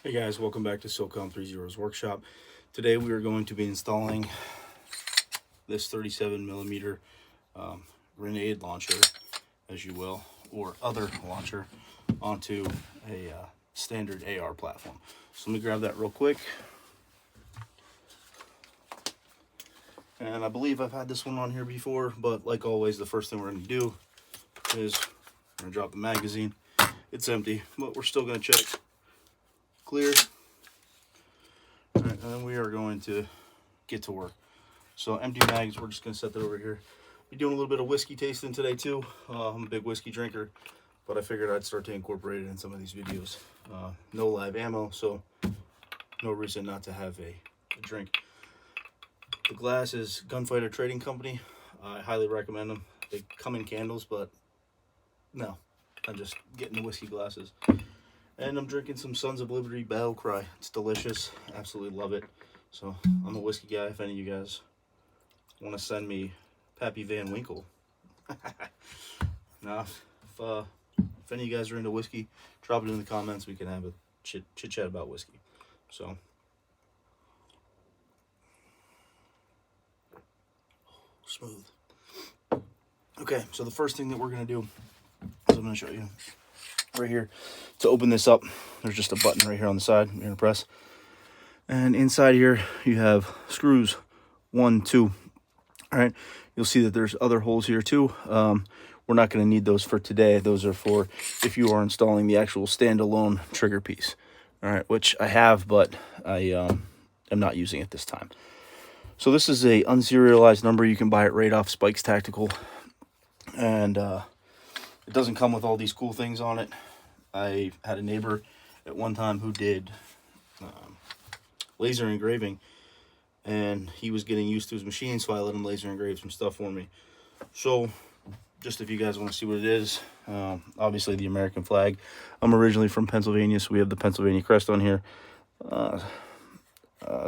Hey guys, welcome back to SOCOM 30's Workshop. Today we are going to be installing this 37 millimeter grenade launcher, as you will, or other launcher, onto a standard AR platform. So let me grab that real quick. And I believe I've had this one on here before, but like always, the first thing we're going to do is we're going to drop the magazine. It's empty, but we're still going to check. Clear. All right, and then we are going to get to work. So empty mags, we're just going to set that over here. We're doing a little bit of whiskey tasting today too. I'm a big whiskey drinker, but I figured I'd start to incorporate it in some of these videos. No live ammo, so no reason not to have a drink. The glass is Gunfighter Trading Company. I highly recommend them. They come in candles, but no, I'm just getting the whiskey glasses. And I'm drinking some Sons of Liberty Battle Cry. It's delicious. Absolutely love it. So I'm a whiskey guy. If any of you guys want to send me Pappy Van Winkle. Nah, if any of you guys are into whiskey, drop it in the comments. We can have a chit chat about whiskey. So smooth. Okay, so the first thing that we're going to do is I'm going to show you right here. To open this up, there's just a button right here on the side. You're going to press. And inside here, you have screws, 1, 2. All right, you'll see that there's other holes here too. We're not going to need those for today. Those are for if you are installing the actual standalone trigger piece. All right, which I have, but I am not using it this time. So this is a unserialized number. You can buy it right off Spikes Tactical. And it doesn't come with all these cool things on it. I had a neighbor at one time who did laser engraving, and he was getting used to his machine, so I let him laser engrave some stuff for me. So just if you guys want to see what it is, obviously the American flag. I'm originally from Pennsylvania, so we have the Pennsylvania crest on here.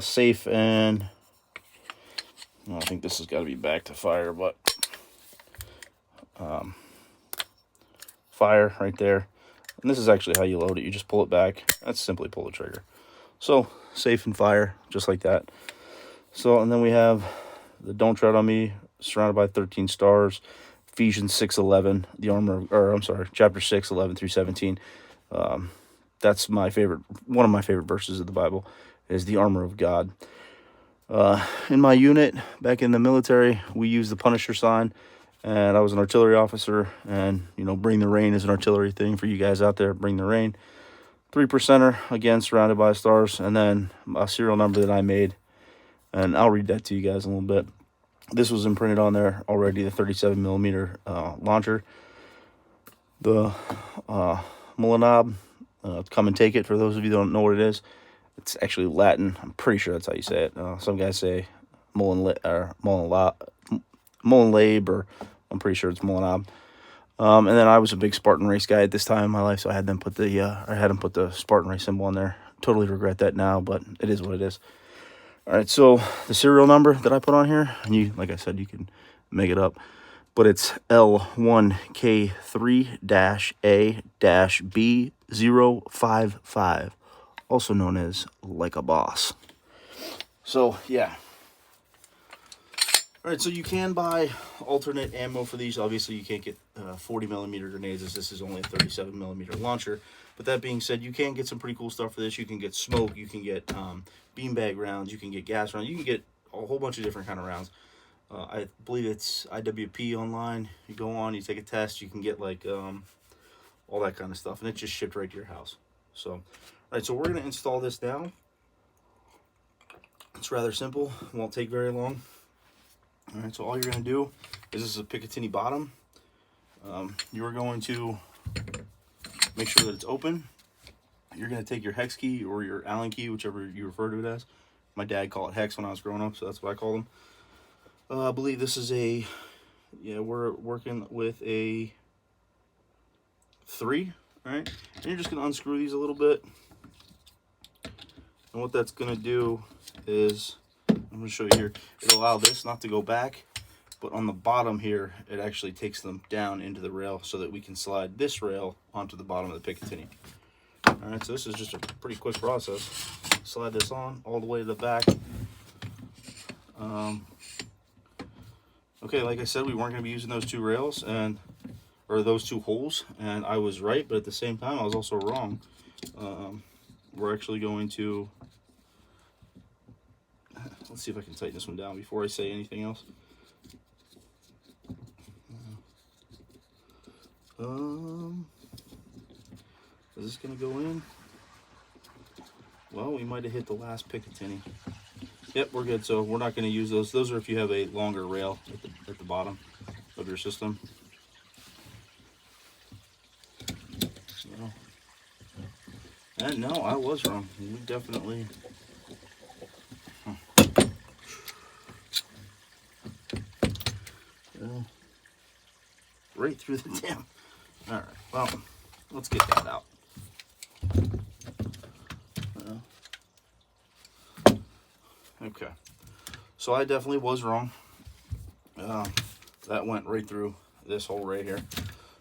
Safe, and I think this has got to be back to fire, but fire right there. And this is actually how you load it. You just pull it back. That's simply pull the trigger. So safe and fire, just like that. So, and then we have the Don't Tread on Me, surrounded by 13 stars, Ephesians 6:11, the armor, or I'm sorry, chapter 6, 11 through 17. That's my favorite, one of my favorite verses of the Bible is the armor of God. In my unit, back in the military, we used the Punisher sign, and I was an artillery officer, and, you know, bring the rain is an artillery thing for you guys out there, bring the rain. 3%er, again, surrounded by stars, and then a serial number that I made, and I'll read that to you guys in a little bit. This was imprinted on there already, the 37 millimeter launcher. The Molotov, come and take it, for those of you who don't know what it is. It's actually Latin. I'm pretty sure that's how you say it. Some guys say Molinlab, or I'm pretty sure it's Molotov. And then I was a big Spartan race guy at this time in my life, so I had them put the Spartan race symbol on there. Totally regret that now, but it is what it is. All right, so the serial number that I put on here, and you, like I said, you can make it up, but it's L1K3-A-B055, also known as Like a Boss. So yeah. All right, so you can buy alternate ammo for these. Obviously, you can't get 40 millimeter grenades, as this is only a 37 millimeter launcher. But that being said, you can get some pretty cool stuff for this. You can get smoke, you can get beanbag rounds, you can get gas rounds, you can get a whole bunch of different kind of rounds. I believe it's IWP online. You go on, you take a test, you can get like all that kind of stuff, and it's just shipped right to your house. So, all right, so we're gonna install this now. It's rather simple. It won't take very long. All right, so all you're going to do is, this is a Picatinny bottom. You're going to make sure that it's open. You're going to take your hex key or your Allen key, whichever you refer to it as. My dad called it hex when I was growing up, so that's what I call them. I believe this is we're working with a 3, all right? And you're just going to unscrew these a little bit. And what that's going to do is, I'm going to show you here, it'll allow this not to go back, but on the bottom here, it actually takes them down into the rail so that we can slide this rail onto the bottom of the Picatinny. All All right, so this is just a pretty quick process. Slide this on all the way to the back. Okay, like I said, we weren't going to be using those two rails or those two holes, and I was right, but at the same time, I was also wrong. We're actually going to, let's see if I can tighten this one down before I say anything else. Is this going to go in? Well, we might have hit the last Picatinny. Yep, we're good. So we're not going to use those. Those are if you have a longer rail at the bottom of your system. So, and no, I was wrong. We definitely. Right through the dam. All right. Well, let's get that out. Okay, so I definitely was wrong. That went right through this hole right here.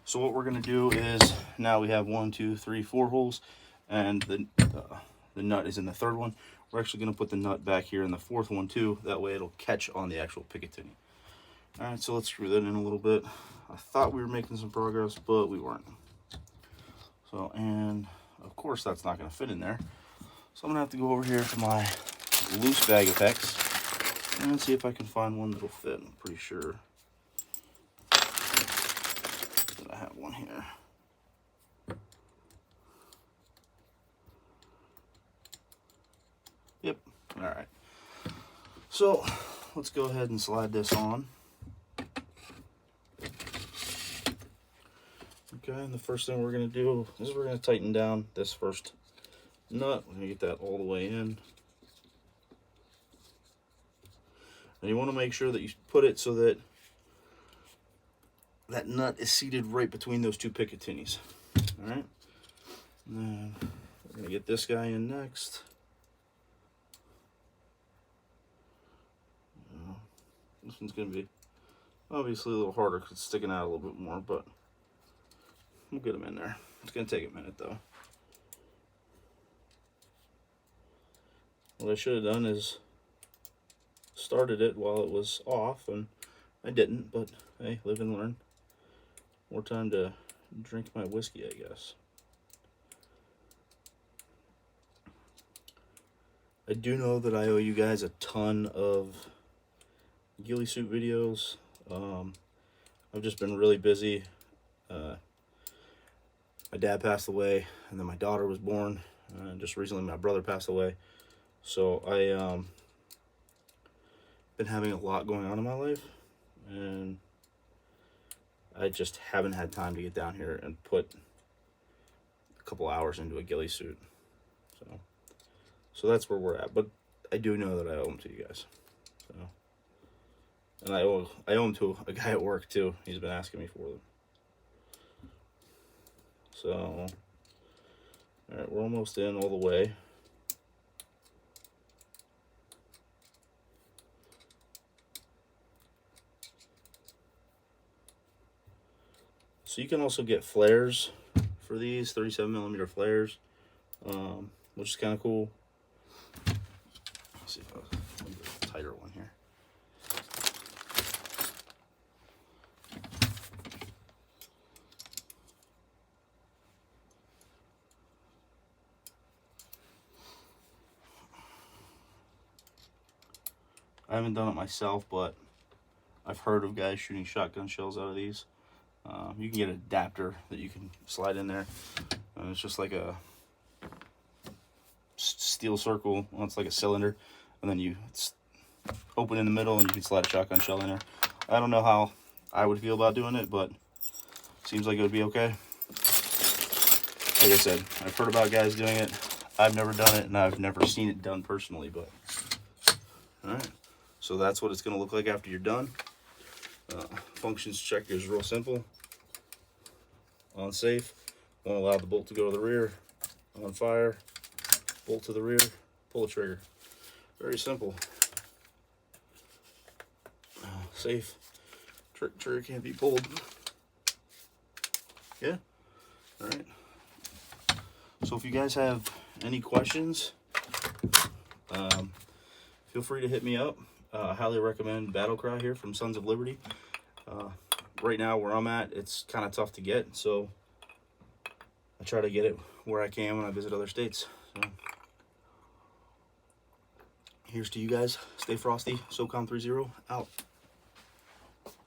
So what we're gonna do is, now we have 1, 2, 3, 4 holes, and the nut is in the third one. We're actually gonna put the nut back here in the fourth one too. That way it'll catch on the actual Picatinny. All right, so let's screw that in a little bit. I thought we were making some progress, but we weren't. So, and of course that's not gonna fit in there. So I'm gonna have to go over here to my loose bag of hex and see if I can find one that'll fit. I'm pretty sure that I have one here. Yep. All right. So let's go ahead and slide this on. Okay, and the first thing we're going to do is we're going to tighten down this first nut. We're going to get that all the way in. And you want to make sure that you put it so that that nut is seated right between those two Picatinnies. All right. And then we're going to get this guy in next. This one's going to be obviously a little harder because it's sticking out a little bit more, but we'll get them in there. It's going to take a minute though. What I should have done is started it while it was off, and I didn't, but hey, live and learn. More time to drink my whiskey, I guess. I do know that I owe you guys a ton of ghillie suit videos. I've just been really busy. My dad passed away, and then my daughter was born. Just recently my brother passed away. So I been having a lot going on in my life, and I just haven't had time to get down here and put a couple hours into a ghillie suit. So that's where we're at. But I do know that I owe them to you guys. So, and I owe them to a guy at work too. He's been asking me for them. So, all right, we're almost in all the way. So you can also get flares for these 37mm flares, which is kind of cool. Let's see if I can get a tighter one here. I haven't done it myself, but I've heard of guys shooting shotgun shells out of these. You can get an adapter that you can slide in there. It's just like a steel circle. Well, it's like a cylinder, and then it's open in the middle, and you can slide a shotgun shell in there. I don't know how I would feel about doing it, but seems like it would be okay. Like I said, I've heard about guys doing it. I've never done it, and I've never seen it done personally, but all right. So that's what it's going to look like after you're done. Functions check is real simple. On safe, won't allow the bolt to go to the rear. On fire, bolt to the rear, pull the trigger. Very simple. Safe, trigger can't be pulled. Yeah, all right. So So if you guys have any questions, feel free to hit me up. I highly recommend Battle Cry here from Sons of Liberty. Right now where I'm at, it's kind of tough to get, so I try to get it where I can when I visit other states. So here's to you guys. Stay frosty. SOCOM 30 out.